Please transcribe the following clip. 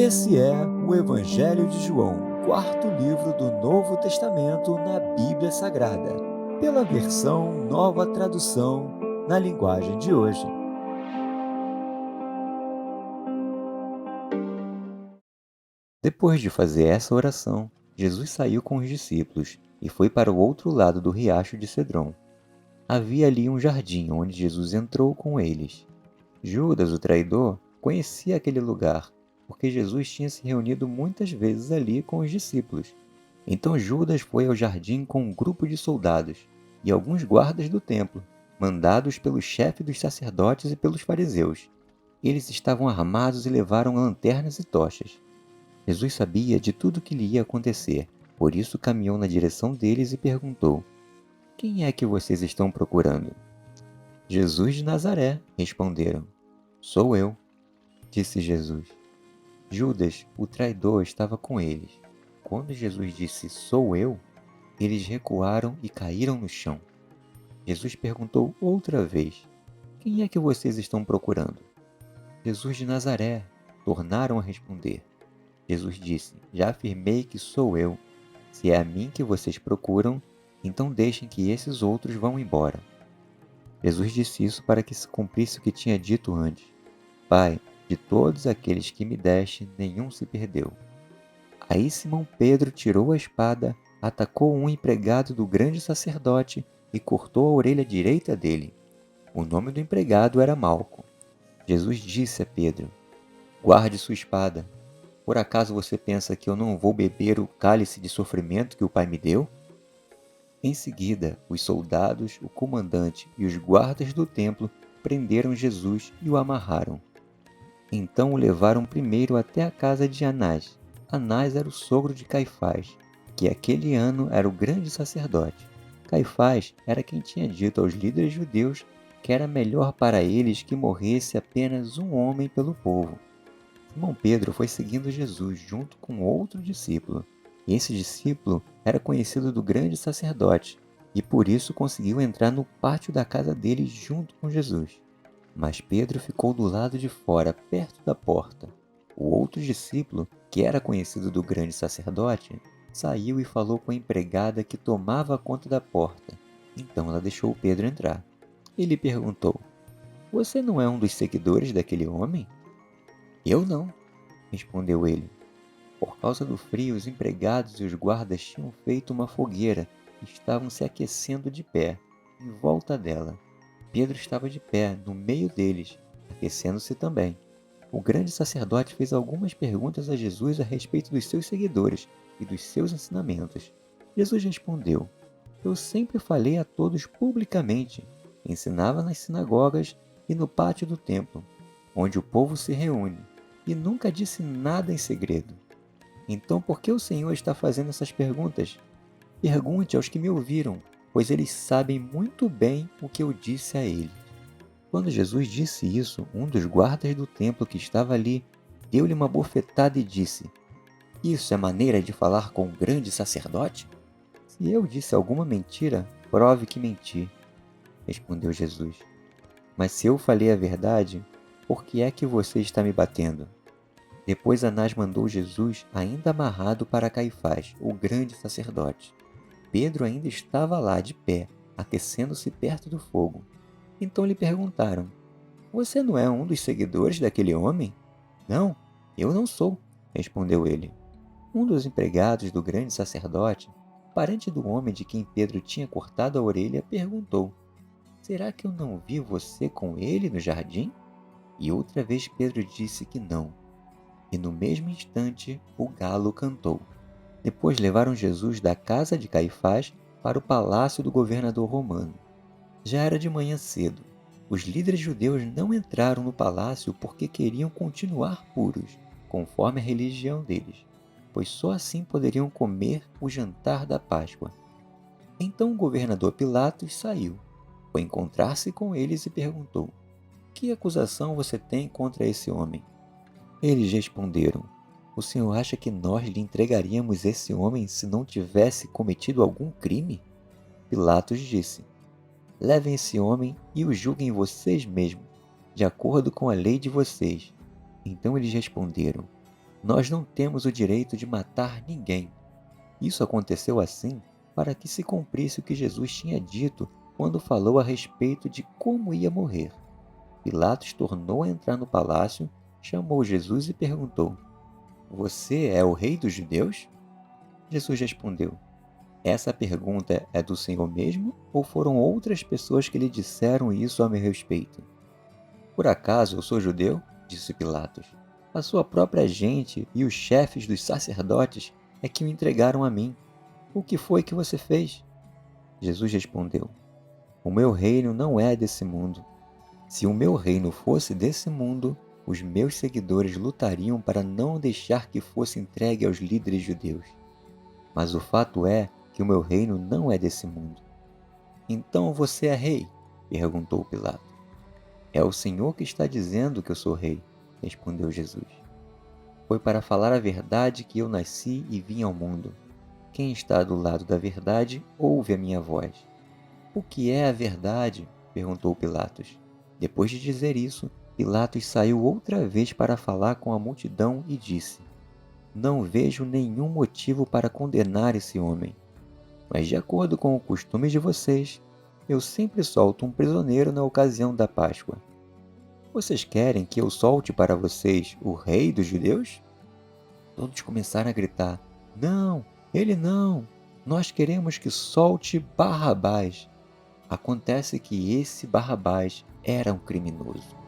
Esse é o Evangelho de João, quarto livro do Novo Testamento na Bíblia Sagrada, pela versão Nova Tradução, na linguagem de hoje. Depois de fazer essa oração, Jesus saiu com os discípulos e foi para o outro lado do riacho de Cedron. Havia ali um jardim onde Jesus entrou com eles. Judas, o traidor, conhecia aquele lugar, porque Jesus tinha se reunido muitas vezes ali com os discípulos. Então Judas foi ao jardim com um grupo de soldados e alguns guardas do templo, mandados pelo chefe dos sacerdotes e pelos fariseus. Eles estavam armados e levaram lanternas e tochas. Jesus sabia de tudo o que lhe ia acontecer, por isso caminhou na direção deles e perguntou: "Quem é que vocês estão procurando?" "Jesus de Nazaré", responderam. "Sou eu", disse Jesus. Judas, o traidor, estava com eles. Quando Jesus disse "Sou eu", eles recuaram e caíram no chão. Jesus perguntou outra vez: "Quem é que vocês estão procurando?" "Jesus de Nazaré", tornaram a responder. Jesus disse: "Já afirmei que sou eu. Se é a mim que vocês procuram, então deixem que esses outros vão embora." Jesus disse isso para que se cumprisse o que tinha dito antes: "Pai, de todos aqueles que me deste, nenhum se perdeu." Aí Simão Pedro tirou a espada, atacou um empregado do grande sacerdote e cortou a orelha direita dele. O nome do empregado era Malco. Jesus disse a Pedro: "Guarde sua espada. Por acaso você pensa que eu não vou beber o cálice de sofrimento que o Pai me deu?" Em seguida, os soldados, o comandante e os guardas do templo prenderam Jesus e o amarraram. Então o levaram primeiro até a casa de Anás. Anás era o sogro de Caifás, que aquele ano era o grande sacerdote. Caifás era quem tinha dito aos líderes judeus que era melhor para eles que morresse apenas um homem pelo povo. Simão Pedro foi seguindo Jesus junto com outro discípulo. Esse discípulo era conhecido do grande sacerdote e por isso conseguiu entrar no pátio da casa dele junto com Jesus. Mas Pedro ficou do lado de fora, perto da porta. O outro discípulo, que era conhecido do grande sacerdote, saiu e falou com a empregada que tomava conta da porta. Então ela deixou Pedro entrar. Ele perguntou: "Você não é um dos seguidores daquele homem?" "Eu não", respondeu ele. Por causa do frio, os empregados e os guardas tinham feito uma fogueira e estavam se aquecendo de pé, em volta dela. Pedro estava de pé, no meio deles, aquecendo-se também. O grande sacerdote fez algumas perguntas a Jesus a respeito dos seus seguidores e dos seus ensinamentos. Jesus respondeu: "Eu sempre falei a todos publicamente, ensinava nas sinagogas e no pátio do templo, onde o povo se reúne, e nunca disse nada em segredo. Então por que o Senhor está fazendo essas perguntas? Pergunte aos que me ouviram, pois eles sabem muito bem o que eu disse a eles." Quando Jesus disse isso, um dos guardas do templo que estava ali deu-lhe uma bofetada e disse: "Isso é maneira de falar com um grande sacerdote? Se eu disse alguma mentira, prove que menti", respondeu Jesus. "Mas se eu falei a verdade, por que é que você está me batendo?" Depois Anás mandou Jesus, ainda amarrado, para Caifás, o grande sacerdote. Pedro ainda estava lá de pé, aquecendo-se perto do fogo. Então lhe perguntaram: "Você não é um dos seguidores daquele homem?" "Não, eu não sou", respondeu ele. Um dos empregados do grande sacerdote, parente do homem de quem Pedro tinha cortado a orelha, perguntou: "Será que eu não vi você com ele no jardim?" E outra vez Pedro disse que não. E no mesmo instante o galo cantou. Depois levaram Jesus da casa de Caifás para o palácio do governador romano. Já era de manhã cedo. Os líderes judeus não entraram no palácio porque queriam continuar puros, conforme a religião deles, pois só assim poderiam comer o jantar da Páscoa. Então o governador Pilatos saiu, foi encontrar-se com eles e perguntou: "Que acusação você tem contra esse homem?" Eles responderam: "O senhor acha que nós lhe entregaríamos esse homem se não tivesse cometido algum crime?" Pilatos disse: "Levem esse homem e o julguem vocês mesmos, de acordo com a lei de vocês." Então eles responderam: Nós não temos o direito de matar ninguém. Isso aconteceu assim para que se cumprisse o que Jesus tinha dito quando falou a respeito de como ia morrer. Pilatos tornou a entrar no palácio, chamou Jesus e perguntou: Você é o rei dos judeus? Jesus respondeu: Essa pergunta é do Senhor mesmo ou foram outras pessoas que lhe disseram isso a meu respeito? Por acaso eu sou judeu? Disse Pilatos. A sua própria gente e os chefes dos sacerdotes é que o entregaram a mim. O que foi que você fez? Jesus respondeu: O meu reino não é desse mundo. Se o meu reino fosse desse mundo, os meus seguidores lutariam para não deixar que fosse entregue aos líderes judeus. Mas o fato é que o meu reino não é desse mundo. Então você é rei? Perguntou Pilatos. É o Senhor que está dizendo que eu sou rei, respondeu Jesus. Foi para falar a verdade que eu nasci e vim ao mundo. Quem está do lado da verdade ouve a minha voz. O que é a verdade? Perguntou Pilatos. Depois de dizer isso, Pilatos saiu outra vez para falar com a multidão e disse: Não vejo nenhum motivo para condenar esse homem. Mas, de acordo com o costume de vocês, eu sempre solto um prisioneiro na ocasião da Páscoa. Vocês querem que eu solte para vocês o rei dos judeus? Todos começaram a gritar: Não, ele não! Nós queremos que solte Barrabás. Acontece que esse Barrabás era um criminoso.